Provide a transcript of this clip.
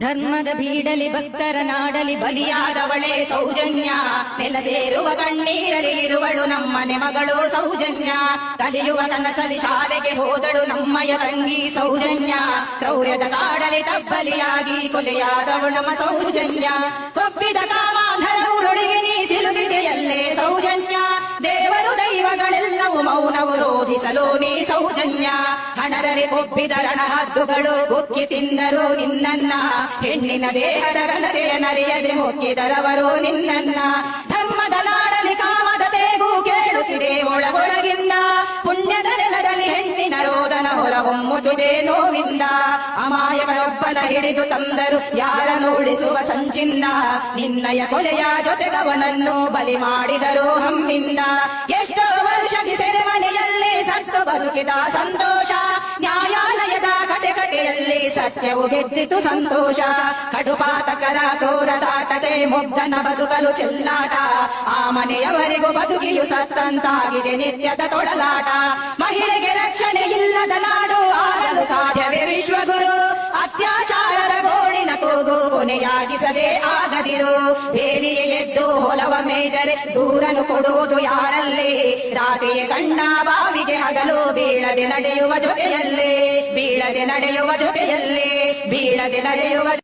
ಧರ್ಮದ ಬೀಡಲಿ ಭಕ್ತರ ನಾಡಲಿ ಬಲಿಯಾದವಳೇ ಸೌಜನ್ಯ, ನೆಲ ಸೇರುವ ಕಣ್ಣೀರಲಿ ಇರುವಳು ನಮ್ಮನೆ ಮಗಳು ಸೌಜನ್ಯ. ಕಲಿಯುವ ಕನಸಲಿ ಶಾಲೆಗೆ ಹೋದಳು ನಮ್ಮಯ ತಂಗಿ ಸೌಜನ್ಯ. ಕ್ರೌರ್ಯದ ಕಾಡಲಿ ತಬ್ಬಲಿಯಾಗಿ ಕೊಲೆಯಾದವಳು ನಮ್ಮ ಸೌಜನ್ಯ. ಕೊಬ್ಬಿದ ಕಾಮಾಂಧರ ಉರುಳಿಗೆ ನೀ ಸಿಲುಕಿದೆಯಲ್ಲೇ ಸೌಜನ್ಯ. ದೇವರು ದೈವಗಳೆಲ್ಲವೂ ಮೌನವು ರೋಧಿಸಲು ನೀ ಸೌಜನ್ಯ. ಹಣರಲ್ಲಿ ಕೊಬ್ಬಿದ ರಣಹದ್ದುಗಳು ಉಕ್ಕಿ ತಿಂದರು ನಿನ್ನನ್ನ. ಹೆಣ್ಣಿನ ದೇಹದ ಘನತೆಯ ನರಿಯದೆ ಮುಕ್ಕಿದರವರು ನಿನ್ನನ್ನ. ಧರ್ಮದ ನಾಡಲಿ ಕಾಮದ ತೇಗು ಕೇಳುತ್ತಿದೆ ಒಳಗೊಳಗಿಂದ. ಪುಣ್ಯದ ನೆಲದಲ್ಲಿ ಹೆಣ್ಣಿನ ರೋದನ ಹೊರಹೊಮ್ಮುತ್ತಿದೆ ನೋವಿಂದ. ಅಮಾಯಕರೊಬ್ಬನ ಹಿಡಿದು ತಂದರು ಯಾರನ್ನು ಉಳಿಸುವ ಸಂಚಿಂದ. ನಿನ್ನಯ ಕೊಲೆಯ ಜೊತೆಗವನನ್ನು ಬಲಿ ಮಾಡಿದರು ಹಮ್ಮಿಂದ. ಎಷ್ಟೋ ವರ್ಷದಿ ಸೆರೆಮನೆಯಲ್ಲಿ ಸತ್ತು ಬದುಕಿದ ಸಂತೋಷ. ನ್ಯಾಯಾಲಯದ ಕಟೆಕಟೆಯಲ್ಲಿ ಸತ್ಯವು ಗೆದ್ದಿತು ಸಂತೋಷ. ಕಡುಪಾತಕರ ಕ್ರೂರದಾಟತೆ ಮುಗ್ಧನ ಬದುಕಲು ಚೆಲ್ಲಾಟ. ಆ ಮನೆಯವರಿಗೂ ಬದುಕಿಯು ಸತ್ತಂತಾಗಿದೆ ನಿತ್ಯದ ತೊಳಲಾಟ. ಮಹಿಳೆಗೆ ರಕ್ಷಣೆ ಇಲ್ಲದ ನಾಡು ಆಗಲು ಸಾಧ್ಯವೇ ವಿಶ್ವಗುರು. ಅತ್ಯಾಚಾರದ ಗೋಳಿನ ಕೂಗು ಕೊನೆಯಾಗಿಸದೆ ಆಗದಿರು. ಬೇಲಿಯೇ ಎದ್ದು ಹೊಲವ ಮೇದರೆ ದೂರನು ಕೊಡುವುದು ಯಾರಲ್ಲಿ. ರಾತ್ರಿಯೇ ಕಂಡ ಬಾವಿಗೆ ಹಗಲು ಬೀಳದೆ ನಡೆಯುವ ಜೊತೆಯಲ್ಲೇ. ಬೀಳದೆ ನಡೆಯುವ ಜೊತೆಯಲ್ಲೇ. ಬೀಳದೆ ನಡೆಯುವ